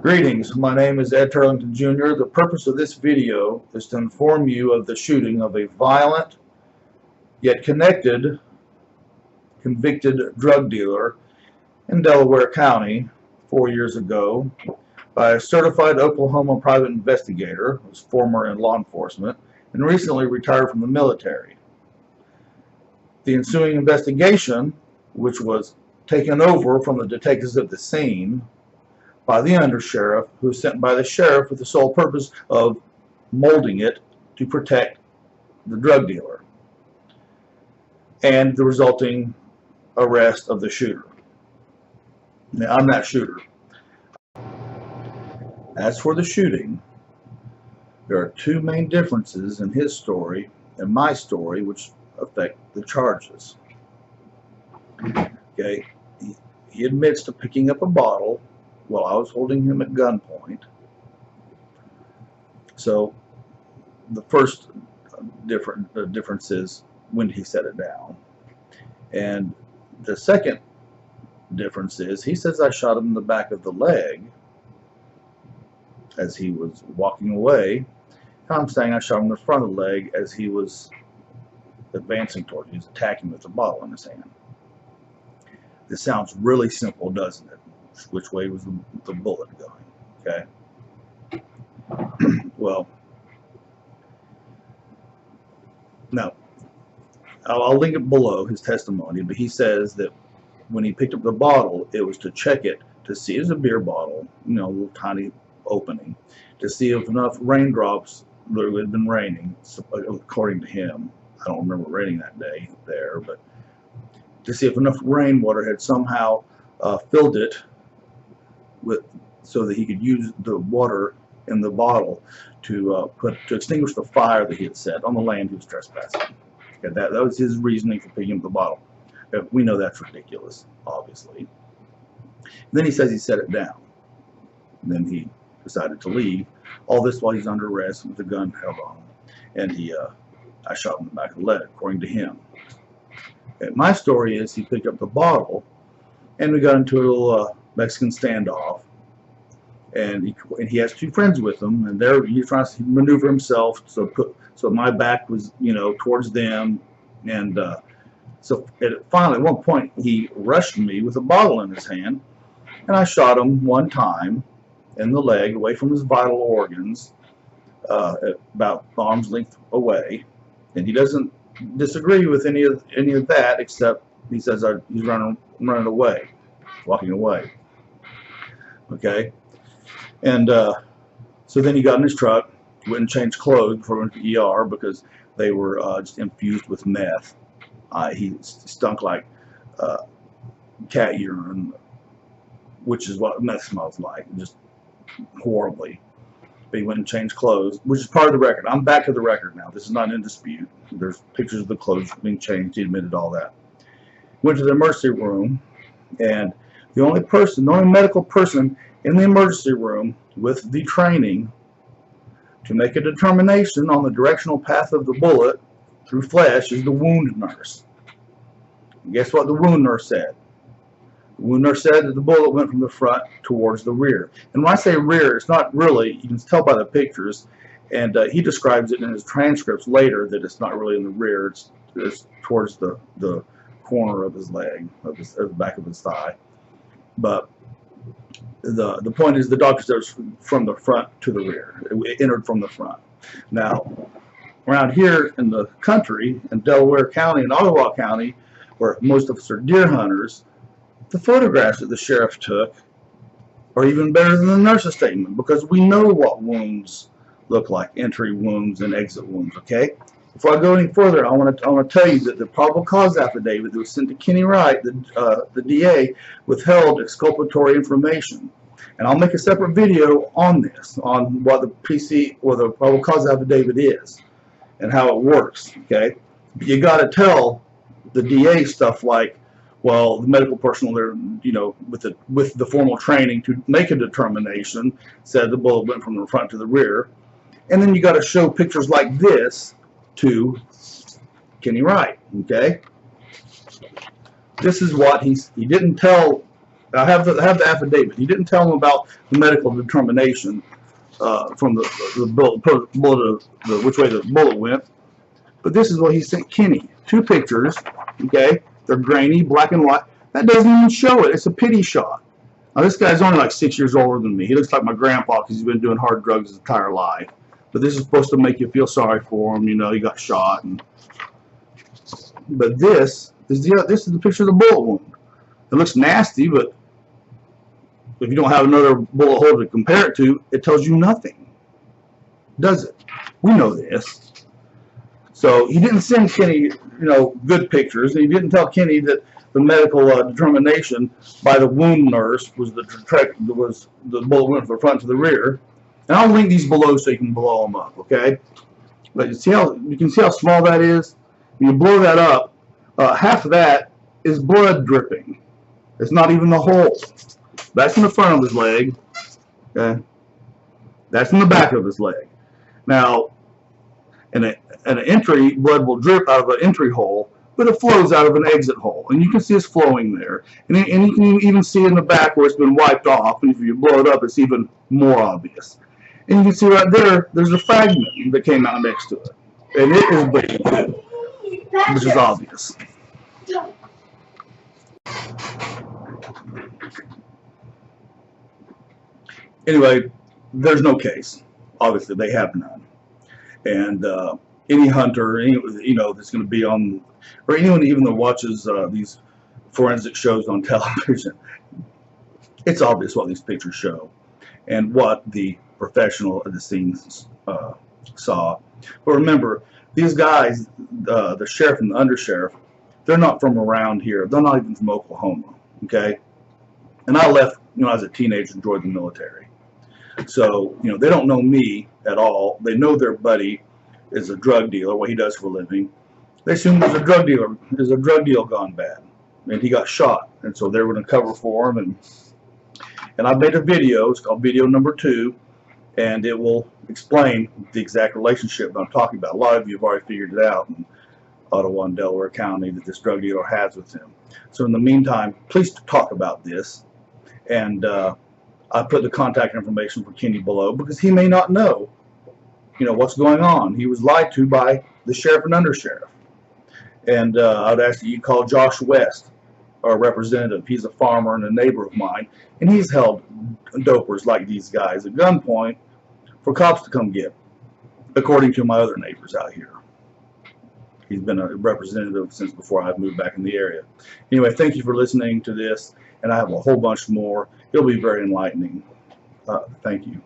Greetings, my name is Ed Turlington Jr. The purpose of this video is to inform you of the shooting of a violent yet connected convicted drug dealer in Delaware County 4 years ago by a certified Oklahoma private investigator who was former in law enforcement and recently retired from the military. The ensuing investigation, which was taken over from the detectives at the scene by the undersheriff, who was sent by the sheriff with the sole purpose of molding it to protect the drug dealer, and the resulting arrest of the shooter. Now, I'm that shooter. As for the shooting, there are two main differences in his story and my story which affect the charges. Okay, he admits to picking up a bottle while I was holding him at gunpoint. So the first difference is when he set it down. And the second difference is he says I shot him in the back of the leg as he was walking away. I'm saying I shot him in the front of the leg as he was advancing towards me. He was attacking with a bottle in his hand. This sounds really simple, doesn't it? Which way was the bullet going? Okay. Well, now I'll link it below his testimony, but he says that when he picked up the bottle, it was to check it to see it was a beer bottle, you know, a little tiny opening, to see if enough raindrops, there had been raining, according to him. I don't remember raining that day there, but to see if enough rainwater had somehow filled it so that he could use the water in the bottle to extinguish the fire that he had set on the land he was trespassing. Okay, that was his reasoning for picking up the bottle. We know that's ridiculous, obviously. Then he says he set it down. And then he decided to leave. All this while he's under arrest with the gun held on him. And I shot him in the back of the leg, according to him. Okay, my story is he picked up the bottle, and we got into a little Mexican standoff. And he has two friends with him, and he's trying to maneuver himself so my back was, you know, towards them. And so finally, at one point, he rushed me with a bottle in his hand, and I shot him one time in the leg, away from his vital organs, at about arm's length away. And he doesn't disagree with any of that, except he says he's running away, walking away. Okay, and so then he got in his truck, went and changed clothes before he went to the ER because they were just infused with meth. He stunk like cat urine, which is what meth smells like, just horribly. But he went and changed clothes, which is part of the record. I'm back to the record now. This is not in dispute. There's pictures of the clothes being changed. He admitted all that. Went to the emergency room, and the only medical person in the emergency room with the training to make a determination on the directional path of the bullet through flesh is the wound nurse. And guess what the wound nurse said? The wound nurse said that the bullet went from the front towards the rear. And when I say rear, it's not really, you can tell by the pictures, and he describes it in his transcripts later that it's not really in the rear, it's towards the corner of his leg, of the back of his thigh. But the point is, the doctor said it was from the front to the rear. It entered from the front. Now, around here in the country, in Delaware County and Ottawa County, where most of us are deer hunters, the photographs that the sheriff took are even better than the nurse's statement, because we know what wounds look like, entry wounds and exit wounds. Okay. Before I go any further, I want to tell you that the probable cause affidavit that was sent to Kenny Wright, the DA, withheld exculpatory information. And I'll make a separate video on this, on what the the probable cause affidavit is and how it works. Okay, but you got to tell the DA stuff like, well, the medical personnel there, you know, with the formal training to make a determination, said the bullet went from the front to the rear, and then you got to show pictures like this to Kenny Wright. Okay, this is what he didn't tell I have the affidavit. He didn't tell him about the medical determination from the bullet, which way the bullet went. But this is what he sent Kenny. 2 pictures. Okay, they're grainy, black and white. That doesn't even show it. It's a pity shot. Now this guy's only like 6 years older than me. He looks like my grandpa because he's been doing hard drugs his entire life. But this is supposed to make you feel sorry for him. You know, he got shot. But this is the picture of the bullet wound. It looks nasty, but if you don't have another bullet hole to compare it to, it tells you nothing, does it? We know this. So he didn't send Kenny, good pictures, and he didn't tell Kenny that the medical determination by the wound nurse was the bullet went from the front to the rear. And I'll link these below so you can blow them up, okay? But you can see how small that is. When you blow that up, half of that is blood dripping. It's not even the hole. That's in the front of his leg. Okay, that's in the back of his leg. Now, in an entry, blood will drip out of an entry hole, but it flows out of an exit hole, and you can see it's flowing there. And you can even see in the back where it's been wiped off. And if you blow it up, it's even more obvious. And you can see right there, there's a fragment that came out next to it, and it is bleeding too, which is obvious. Anyway, there's no case. Obviously, they have none. And any hunter, that's going to be on, or anyone even that watches these forensic shows on television, it's obvious what these pictures show and what the professional at the scene saw. But remember, these guys, the sheriff and the undersheriff, they're not from around here. They're not even from Oklahoma, okay? And I left, as a teenager and joined the military. So, they don't know me at all. They know their buddy is a drug dealer, what he does for a living. They assume there's a drug deal gone bad. And he got shot. And so they were going to cover for him. And I made a video. It's called video number 2. And it will explain the exact relationship that I'm talking about. A lot of you have already figured it out in Ottawa and Delaware County that this drug dealer has with him. So in the meantime, please talk about this. And I put the contact information for Kenny below because he may not know, what's going on. He was lied to by the sheriff and undersheriff. And I'd ask that you call Josh West, our representative. He's a farmer and a neighbor of mine, and he's held dopers like these guys at gunpoint for cops to come get, according to my other neighbors out here. He's been a representative since before I moved back in the area. Anyway, thank you for listening to this, and I have a whole bunch more. It'll be very enlightening. Thank you.